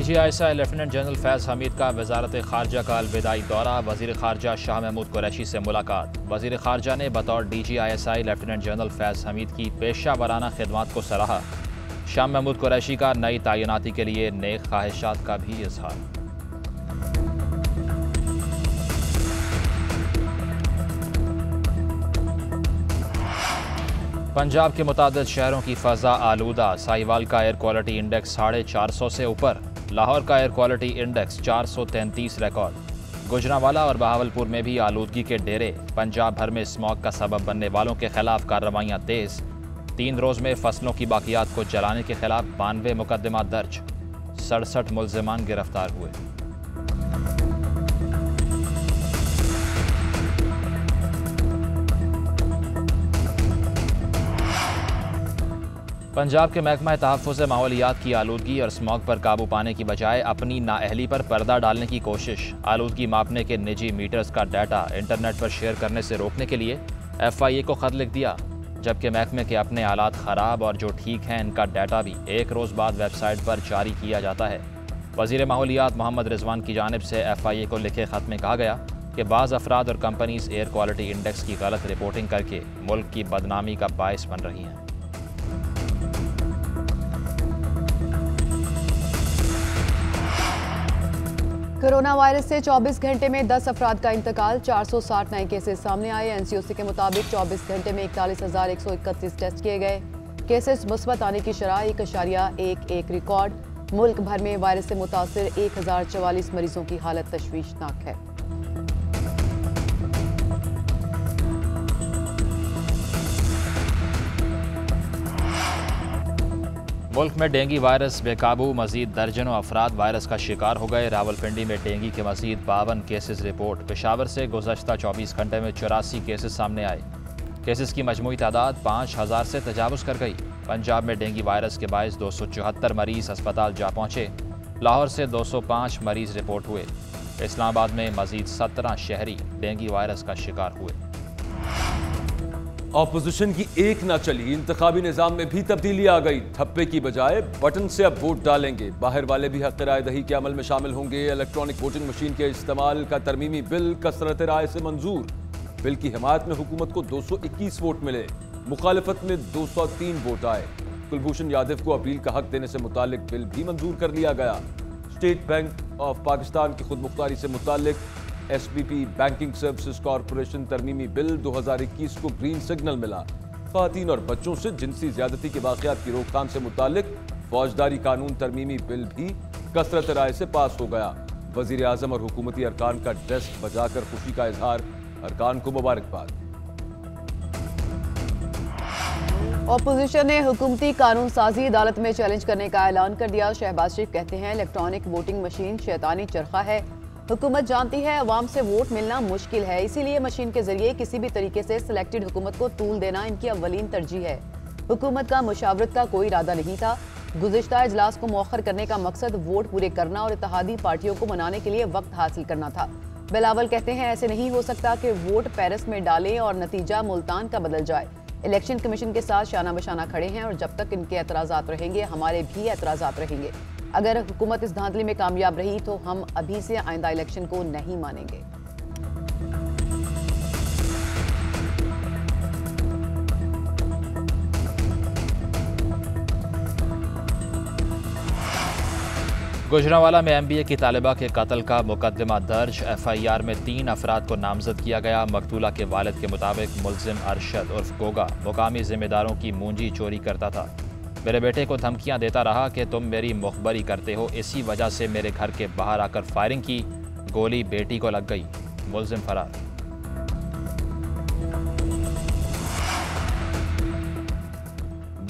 DGISI lieutenant general फैज़ हमीद का वजारत खारजा का अलविदाई दौरा। वज़ीर खारजा शाह महमूद कुरैशी से मुलाकात। वज़ीर खारजा ने बतौर DGISI लेफ्टिनेंट जनरल फैज़ हमीद की पेशा वराना खिदमात को सराहा। शाह महमूद कुरैशी का नई तैनाती के लिए नेक ख्वाहिशात का भी इजहार। पंजाब के मुतादिद शहरों की फ़ज़ा आलूदा। साहिवाल का एयर क्वालिटी इंडेक्स 450 से ऊपर। लाहौर का air quality index 433 record. Gujranwala और बहावलपुर में भी आलूदगी के डेरे। पंजाब भर में स्मॉग का सबब बनने वालों के खिलाफ कार्रवाइयाँ तेज़। 3 रोज़ में फसलों की बाकियात को जलाने के खिलाफ 92 मुकदमा दर्ज। 67 मुल्ज़िमान गिरफ्तार हुए। पंजाब के महकमा तहफ़्फ़ुज़ माहौलियात की आलूदगी और स्मॉग पर काबू पाने की बजाय अपनी नाअहली पर पर्दा डालने की कोशिश। आलूदगी मापने के निजी मीटर्स का डाटा इंटरनेट पर शेयर करने से रोकने के लिए FIA को ख़त लिख दिया, जबकि महकमे के अपने आलात ख़राब और जो ठीक हैं इनका डाटा भी 1 रोज़ बाद वेबसाइट पर जारी किया जाता है। वज़ीर माहौलियात मोहम्मद रिजवान की जानिब से FIA को लिखे ख़त में कहा गया कि बाज़ अफराद और कंपनीज़ एयर क्वालिटी इंडेक्स की गलत रिपोर्टिंग करके मुल्क की बदनामी का बायस बन रही हैं। कोरोना वायरस से 24 घंटे में 10 अफराद का इंतकाल। 460 नए केसेस सामने आए। NCOC के मुताबिक 24 घंटे में 41,131 टेस्ट किए गए। केसेस मुस्बत आने की शरह 1.11 रिकॉर्ड। मुल्क भर में वायरस से मुतासिर 1044 मरीजों की हालत तशवीशनाक है। मुल्क में डेंगू वायरस बेकाबू। मजीद दर्जनों अफराद वायरस का शिकार हो गए। रावलपिंडी में डेंगू के मजीद 52 केसेस रिपोर्ट। पेशावर से गुज़श्ता 24 घंटे में 84 केसेस सामने आए। केसेस की मजमूई तादाद 5000 से तजावुज़ कर गई। पंजाब में डेंगू वायरस के बायस 274 मरीज अस्पताल जा पहुँचे। लाहौर से 205 मरीज रिपोर्ट हुए। इस्लामाबाद में मजीद 17 शहरी डेंगू वायरस का शिकार हुए। ऑपोजिशन की एक ना चली, इंतखाबी निजाम में भी तब्दीली आ गई। ठप्पे की बजाय बटन से अब वोट डालेंगे। बाहर वाले भी हक़ राय दही के अमल में शामिल होंगे। इलेक्ट्रॉनिक वोटिंग मशीन के इस्तेमाल का तरमीमी बिल कसरत राय से मंजूर। बिल की हिमायत में हुकूमत को 221 वोट मिले, मुखालिफत में 203 वोट आए। कुलभूषण यादव को अपील का हक देने से मुतालिक बिल भी मंजूर कर लिया गया। स्टेट बैंक ऑफ पाकिस्तान की खुद मुख्तारी से मुतालिक SBP बैंकिंग सर्विसेज कॉरपोरेशन तरमीमी बिल 2021 को ग्रीन सिग्नल मिला। ख़वातीन और बच्चों से जिनसी ज्यादती के वाक़यात की रोकथाम से मुतालिक फौजदारी कानून तरमीमी बिल भी कसरत राय से पास हो गया। वज़ीर आज़म और हुकूमती अरकान का डेस्क बजाकर खुशी का इजहार। अरकान को मुबारकबाद। ऑपोजिशन ने हुकूमती कानून साजी अदालत में चैलेंज करने का ऐलान कर दिया। शहबाज शरीफ कहते हैं इलेक्ट्रॉनिक वोटिंग मशीन शैतानी चरखा है। हुकूमत जानती है अवाम से वोट मिलना मुश्किल है, इसीलिए मशीन के जरिए किसी भी तरीके से सिलेक्टेड हुकूमत को तूल देना इनकी अव्वलीन तरजीह है। हुकूमत का मुशावरत का कोई इरादा नहीं था। गुज़िश्ता इजलास को मौखर करने का मकसद वोट पूरे करना और इत्तेहादी पार्टियों को मनाने के लिए वक्त हासिल करना था। बिलावल कहते हैं ऐसे नहीं हो सकता कि वोट पेरिस में डालें और नतीजा मुल्तान का बदल जाए। इलेक्शन कमीशन के साथ शाना बशाना खड़े हैं और जब तक इनके एतराज़ात रहेंगे हमारे भी एतराज़ात रहेंगे। अगर हुकूमत इस धांधली में कामयाब रही तो हम अभी से आइंदा इलेक्शन को नहीं मानेंगे। गुजरांवाला में MBA की तालिबा के कत्ल का मुकदमा दर्ज। FIR में 3 अफराद को नामजद किया गया। मकतूला के वालिद के मुताबिक मुल्जिम अरशद उर्फ गोगा मुकामी जिम्मेदारों की मूंजी चोरी करता था। मेरे बेटे को धमकियां देता रहा कि तुम मेरी मुखबरी करते हो, इसी वजह से मेरे घर के बाहर आकर फायरिंग की। गोली बेटी को लग गई। मुल्जिम फरार।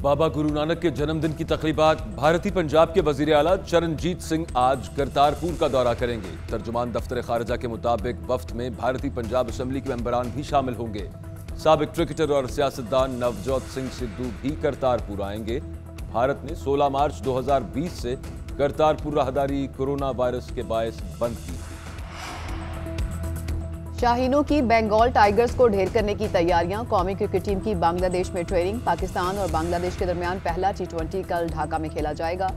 बाबा गुरु नानक के जन्मदिन की तकरीबात। भारतीय पंजाब के वजीर आला चरणजीत सिंह आज करतारपुर का दौरा करेंगे। तर्जुमान दफ्तर खारजा के मुताबिक वफ्द में भारतीय पंजाब असम्बली के मेंबरान भी शामिल होंगे। साबिक क्रिकेटर और सियासतदान नवजोत सिंह सिद्धू भी करतारपुर आएंगे। भारत ने 16 मार्च 2020 से करतारपुर राहदारी कोरोना वायरस के बायस बंद की। शाहीनों की बंगाल टाइगर्स को ढेर करने की तैयारियां। कौमी क्रिकेट टीम की बांग्लादेश में ट्रेनिंग। पाकिस्तान और बांग्लादेश के दरमियान पहला T20 कल ढाका में खेला जाएगा।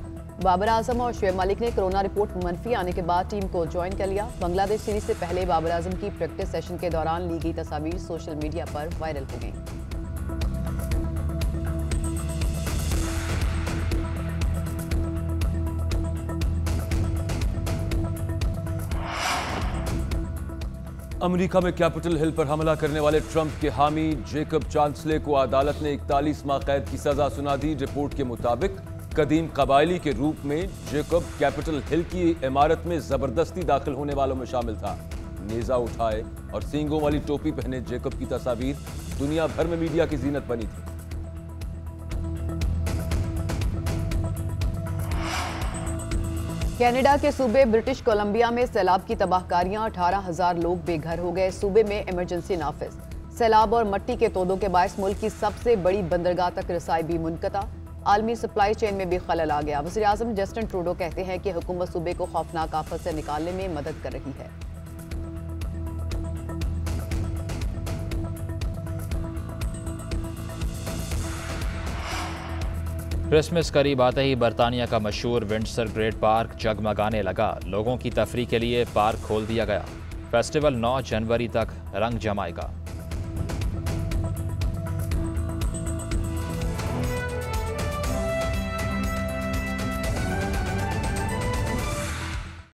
बाबर आजम और शुएब मलिक ने कोरोना रिपोर्ट मनफी आने के बाद टीम को ज्वाइन कर लिया। बांग्लादेश सीरीज से पहले बाबर आजम की प्रैक्टिस सेशन के दौरान ली गई तस्वीर सोशल मीडिया पर वायरल हो गई। अमेरिका में कैपिटल हिल पर हमला करने वाले ट्रंप के हामी जेकब चांसले को अदालत ने 41 माह कैद की सजा सुना दी। रिपोर्ट के मुताबिक कदीम कबायली के रूप में जेकब कैपिटल हिल की इमारत में जबरदस्ती दाखिल होने वालों में शामिल था। नेजा उठाए और सींगों वाली टोपी पहने जेकब की तस्वीर दुनिया भर में मीडिया की जीनत बनी थी। कनाडा के सूबे ब्रिटिश कोलंबिया में सैलाब की तबाहकारियां, 18,000 लोग बेघर हो गए। सूबे में इमरजेंसी नाफिज। सैलाब और मट्टी के तोदों के बायस मुल्क की सबसे बड़ी बंदरगाह तक रसाई भी मुनक़ता। आलमी सप्लाई चेन में भी खलल आ गया। वज़ीर आज़म जस्टिन ट्रूडो कहते हैं कि हुकूमत सूबे को खौफनाक आफत से निकालने में मदद कर रही है। क्रिसमस करीब आते ही बरतानिया का मशहूर विंडसर ग्रेट पार्क जगमगाने लगा। लोगों की तफरीह के लिए पार्क खोल दिया गया। फेस्टिवल 9 जनवरी तक रंग जमाएगा।